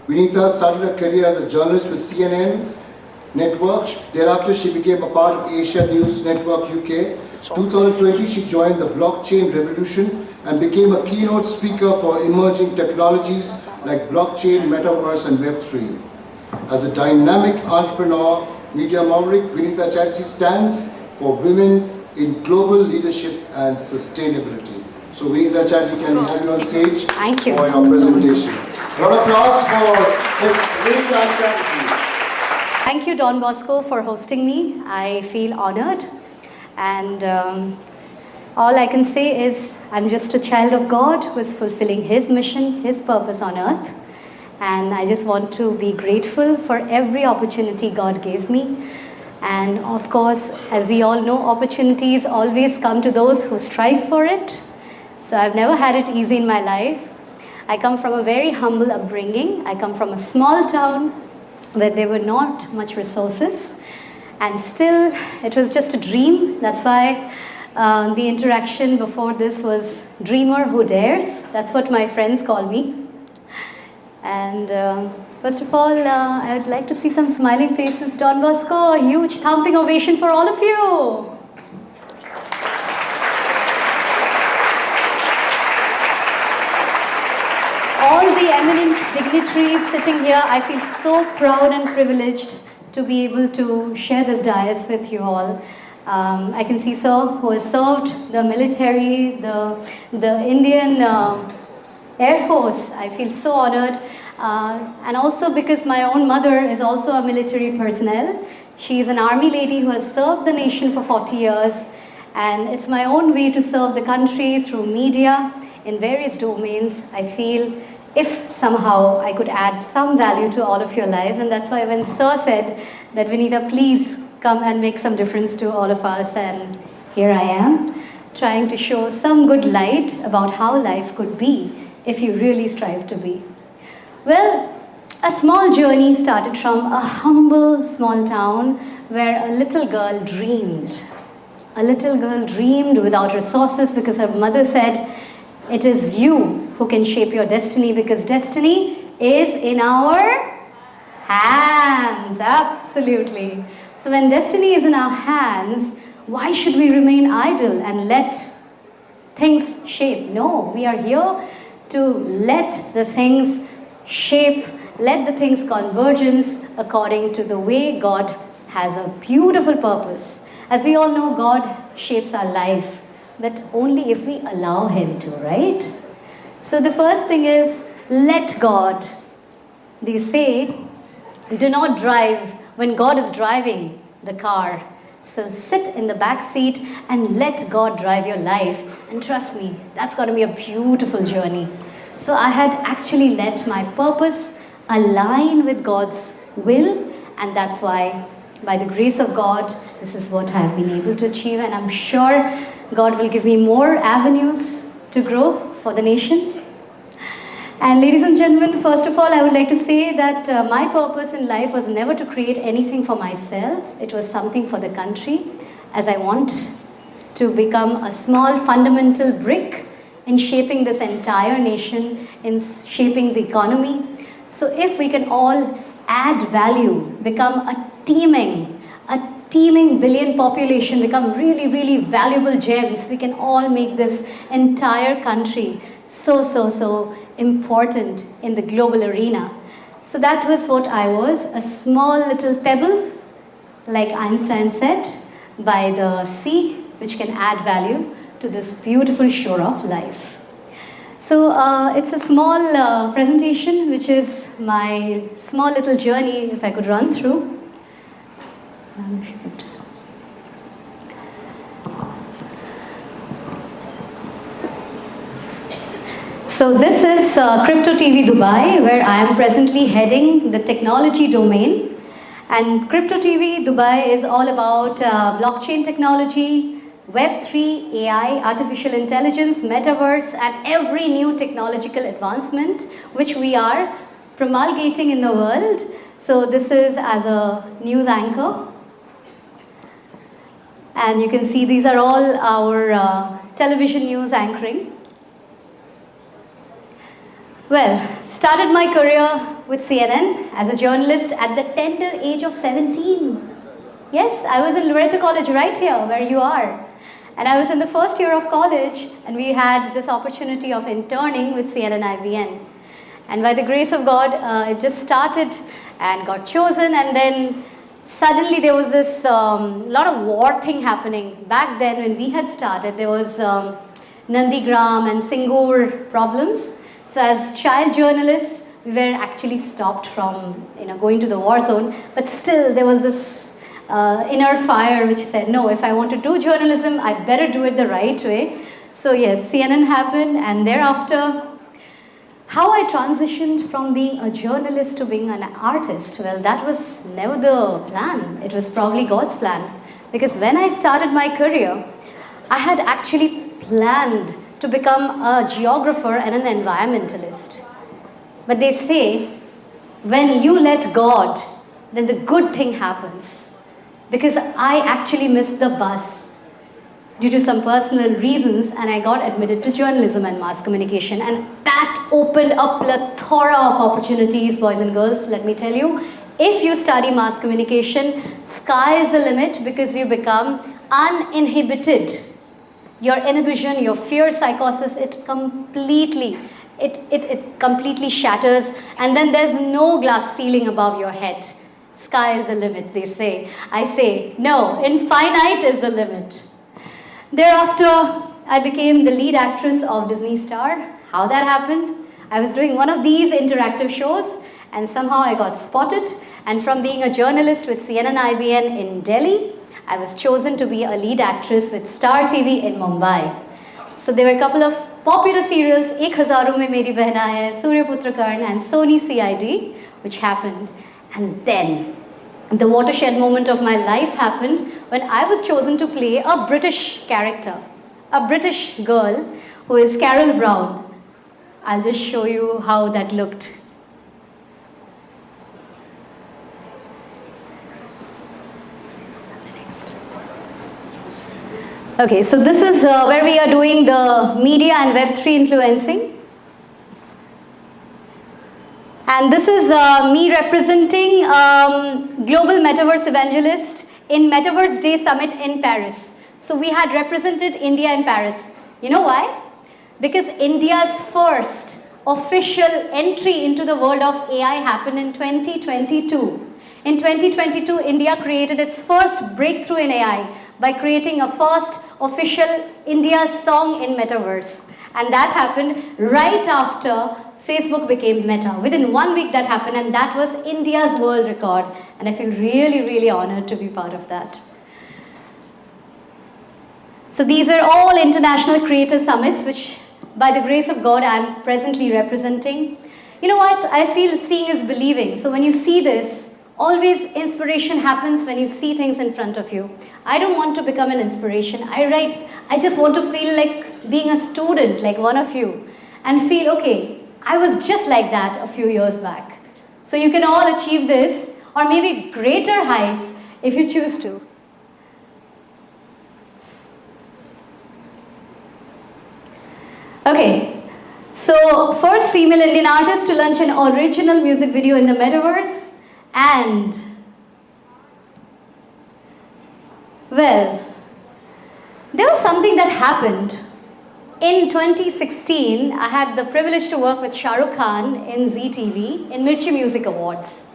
Vinita started her career as a journalist with CNN Network. Thereafter, she became a part of Asia News Network UK. 2020, she joined the blockchain revolution and became a keynote speaker for emerging technologies like blockchain, metaverse, and Web3. As a dynamic entrepreneur, media maverick, Vinita Chatterjee stands for women in global leadership and sustainability. So Vinita Chatterjee, can we have you on stage Thank you for your presentation? Round of applause for Ms. Vinita Chatterjee. Thank you, Don Bosco, for hosting me. I feel honored. And all I can say is I'm just a child of God who is fulfilling His mission, His purpose on earth. And I just want to be grateful for every opportunity God gave me. And of course, as we all know, opportunities always come to those who strive for it. So I've never had it easy in my life. I come from a very humble upbringing. I come from a small town where there were not much resources. And still, it was just a dream. That's why the interaction before this was dreamer who dares. That's what my friends call me. And first of all, I would like to see some smiling faces. Don Bosco, a huge thumping ovation for all of you. All the eminent dignitaries sitting here, I feel so proud and privileged to be able to share this dais with you all. I can see sir who has served the military, the Indian Air Force. I feel so honored. And also because my own mother is also a military personnel. She is an army lady who has served the nation for 40 years. And it's my own way to serve the country through media in various domains. I feel if somehow I could add some value to all of your lives, and that's why when Sir said that Vinita, please come and make some difference to all of us, and here I am, trying to show some good light about how life could be if you really strive to be. Well, a small journey started from a humble small town where a little girl dreamed. A little girl dreamed without resources because her mother said, it is you who can shape your destiny because destiny is in our hands. Absolutely. So when destiny is in our hands, why should we remain idle and let things shape? No, we are here to let the things shape, let the things convergence according to the way God has a beautiful purpose. As we all know, God shapes our life, but only if we allow Him to, right? So the first thing is, let God. They say, do not drive when God is driving the car. So sit in the back seat and let God drive your life. And trust me, that's going to be a beautiful journey. So I had actually let my purpose align with God's will, and that's why, by the grace of God, this is what I have been able to achieve, and I'm sure God will give me more avenues to grow for the nation. And ladies and gentlemen, first of all, I would like to say that my purpose in life was never to create anything for myself. It was something for the country, as I want to become a small fundamental brick in shaping this entire nation, in shaping the economy. So if we can all add value, become a teeming billion population, become really, really valuable gems, we can all make this entire country so important in the global arena. So that was what I was, a small little pebble, like Einstein said, by the sea, which can add value to this beautiful shore of life. So it's a small presentation, which is my small little journey, if I could run through. If you could. So this is Crypto TV Dubai, where I am presently heading the technology domain. And Crypto TV Dubai is all about blockchain technology, Web3, AI, artificial intelligence, metaverse, and every new technological advancement which we are promulgating in the world. So this is as a news anchor. And you can see these are all our television news anchoring. Well, started my career with CNN as a journalist at the tender age of 17. Yes, I was in Loreto College right here where you are. And I was in the first year of college and we had this opportunity of interning with CNN IVN. And by the grace of God, it just started and got chosen, and then suddenly there was this lot of war thing happening. Back then when we had started, there was Nandigram and Singur problems. So as child journalists, we were actually stopped from going to the war zone, but still there was this inner fire which said, no, if I want to do journalism, I better do it the right way. So yes, CNN happened, and thereafter, how I transitioned from being a journalist to being an artist, well, that was never the plan. It was probably God's plan. Because when I started my career, I had actually planned to become a geographer and an environmentalist. But they say, when you let God, then the good thing happens. Because I actually missed the bus due to some personal reasons, and I got admitted to journalism and mass communication, and that opened up a plethora of opportunities, boys and girls. Let me tell you, if you study mass communication, sky is the limit, because you become uninhibited. Your inhibition, your fear psychosis, it completely shatters, and then there's no glass ceiling above your head. Sky is the limit, they say. I say, no, infinite is the limit. Thereafter, I became the lead actress of Disney Star. How that happened? I was doing one of these interactive shows, and somehow I got spotted. And from being a journalist with CNN IBN in Delhi, I was chosen to be a lead actress with Star TV in Mumbai. So there were a couple of popular serials, Ek Hazaron Mein Meri Behan Hai, Surya Putra Karn, and Sony CID, which happened. And then the watershed moment of my life happened when I was chosen to play a British character, a British girl who is Carol Brown. I'll just show you how that looked. Okay, so this is where we are doing the media and Web3 influencing. And this is me representing Global Metaverse Evangelist in Metaverse Day Summit in Paris. So we had represented India in Paris. You know why? Because India's first official entry into the world of AI happened in 2022. In 2022, India created its first breakthrough in AI by creating a first official India song in Metaverse. And that happened right after Facebook became Meta. Within 1 week that happened, and that was India's world record. And I feel really, really honored to be part of that. So these are all international creator summits, which by the grace of God, I'm presently representing. You know what? I feel seeing is believing. So when you see this, always inspiration happens when you see things in front of you. I don't want to become an inspiration. I just want to feel like being a student, like one of you, and feel, okay, I was just like that a few years back. So you can all achieve this, or maybe greater heights if you choose to. Okay, so first female Indian artist to launch an original music video in the metaverse, and well, there was something that happened. In 2016, I had the privilege to work with Shah Rukh Khan in ZTV in Mirchi Music Awards.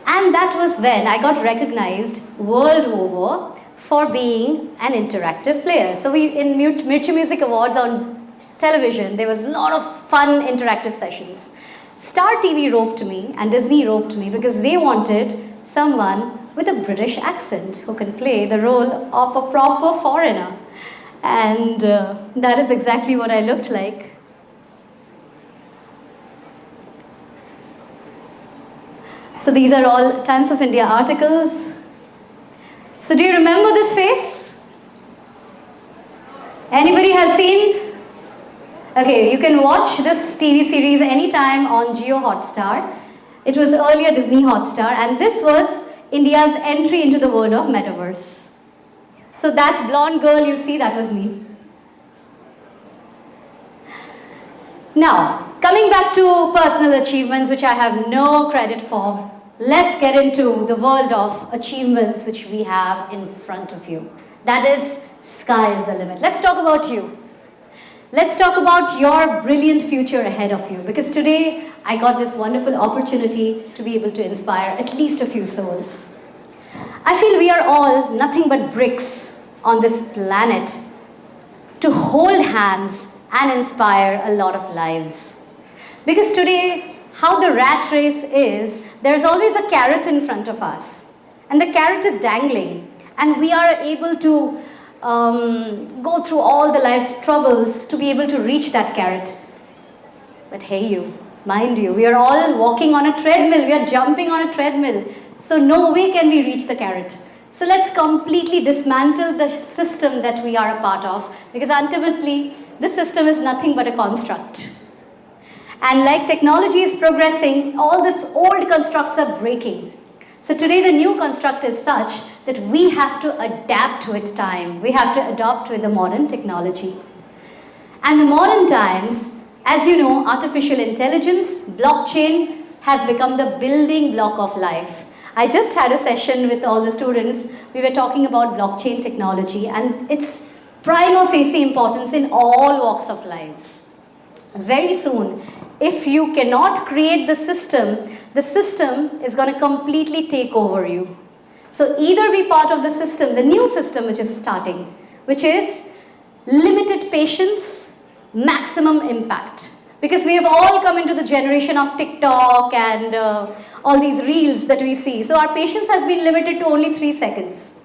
And that was when I got recognized world over for being an interactive player. So in Mirchi Music Awards on television, there was a lot of fun interactive sessions. Star TV roped me and Disney roped me because they wanted someone with a British accent who can play the role of a proper foreigner. And that is exactly what I looked like. So these are all Times of India articles. So do you remember this face? Anybody has seen? Okay, you can watch this TV series anytime on Jio Hotstar. It was earlier Disney Hotstar, and this was India's entry into the world of metaverse. So that blonde girl you see, that was me. Now, Coming back to personal achievements, which I have no credit for, let's get into the world of achievements which we have in front of you. That is, sky is the limit. Let's talk about you. Let's talk about your brilliant future ahead of you, because today I got this wonderful opportunity to be able to inspire at least a few souls. I feel we are all nothing but bricks on this planet to hold hands and inspire a lot of lives. Because today, how the rat race is, there's always a carrot in front of us. And the carrot is dangling. And we are able to go through all the life's troubles to be able to reach that carrot. But hey you, mind you, we are all walking on a treadmill. We are jumping on a treadmill. So no way can we reach the carrot. So let's completely dismantle the system that we are a part of, because ultimately, this system is nothing but a construct. And like technology is progressing, all these old constructs are breaking. So today the new construct is such that we have to adapt with time. We have to adopt with the modern technology. And the modern times, as you know, artificial intelligence, blockchain has become the building block of life. I just had a session with all the students. We were talking about blockchain technology and its prima facie importance in all walks of lives. Very soon, if you cannot create the system is going to completely take over you. So either be part of the system, the new system which is starting, which is limited patience, maximum impact. Because we have all come into the generation of TikTok and all these reels that we see. So our patience has been limited to only 3 seconds.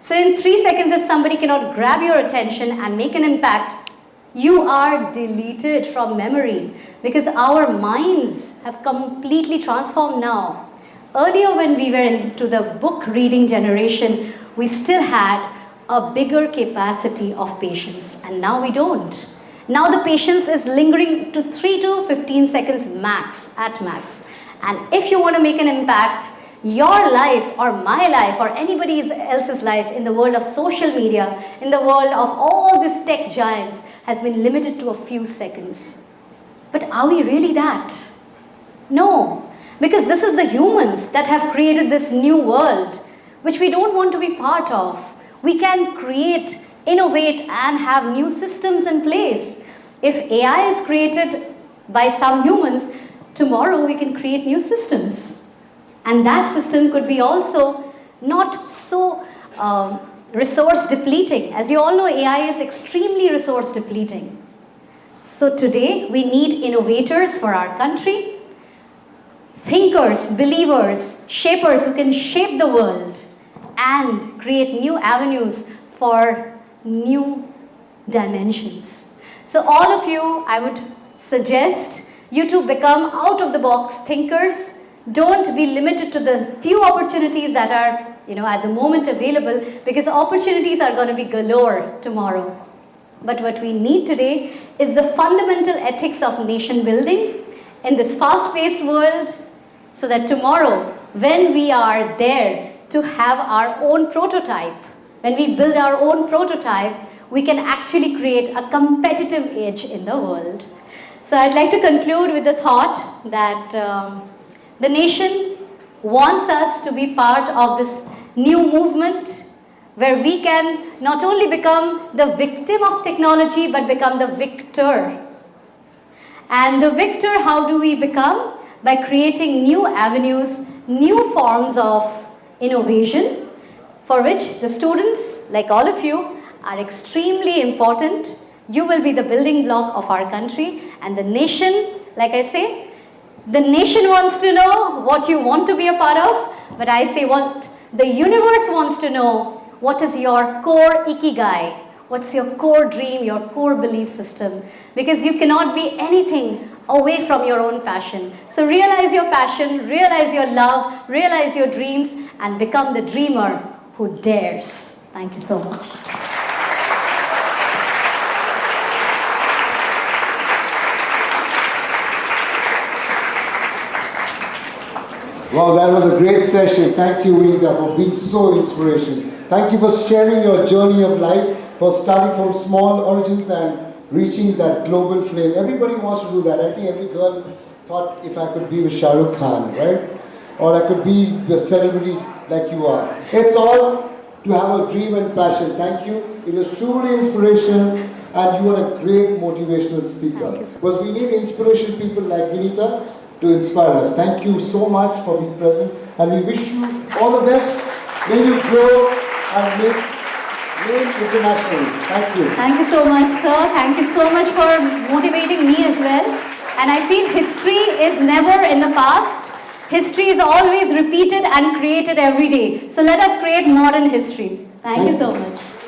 So in 3 seconds, if somebody cannot grab your attention and make an impact, you are deleted from memory, because our minds have completely transformed now. Earlier when we were into the book reading generation, we still had a bigger capacity of patience, and now we don't. Now the patience is lingering to 3 to 15 seconds max, at max. And if you want to make an impact, your life or my life or anybody else's life in the world of social media, in the world of all these tech giants, has been limited to a few seconds. But are we really that? No, because this is the humans that have created this new world, which we don't want to be part of. We can create, innovate, and have new systems in place. If AI is created by some humans, tomorrow we can create new systems. And that system could be also not so resource depleting. As you all know, AI is extremely resource depleting. So today we need innovators for our country, thinkers, believers, shapers who can shape the world and create new avenues for new dimensions. So all of you, I would suggest you to become out of the box thinkers. Don't be limited to the few opportunities that are at the moment available, because opportunities are going to be galore tomorrow. But what we need today is the fundamental ethics of nation building in this fast-paced world, so that tomorrow, when we are there to have our own prototype, when we build our own prototype, we can actually create a competitive edge in the world. So I'd like to conclude with the thought that the nation wants us to be part of this new movement where we can not only become the victim of technology but become the victor. And the victor, how do we become? By creating new avenues, new forms of innovation, for which the students, like all of you, are extremely important. You will be the building block of our country, and the nation, like I say, the nation wants to know what you want to be a part of, but I say what the universe wants to know. What is your core ikigai? What's your core dream, your core belief system? Because you cannot be anything away from your own passion. So realize your passion, realize your love, realize your dreams, and become the dreamer who dares. Thank you so much. Wow, that was a great session. Thank you, Vinita, for being so inspirational. Thank you for sharing your journey of life, for starting from small origins and reaching that global flame. Everybody wants to do that. I think every girl thought if I could be with Shah Rukh Khan, right? Or I could be the celebrity like you are. It's all to have a dream and passion. Thank you. It was truly inspirational and you are a great motivational speaker. Because we need inspirational people like Vinita to inspire us. Thank you so much for being present and we wish you all the best. May you grow and make internationally. Thank you. Thank you so much, sir. Thank you so much for motivating me as well. And I feel history is never in the past. History is always repeated and created every day. So let us create modern history. Thank you so much.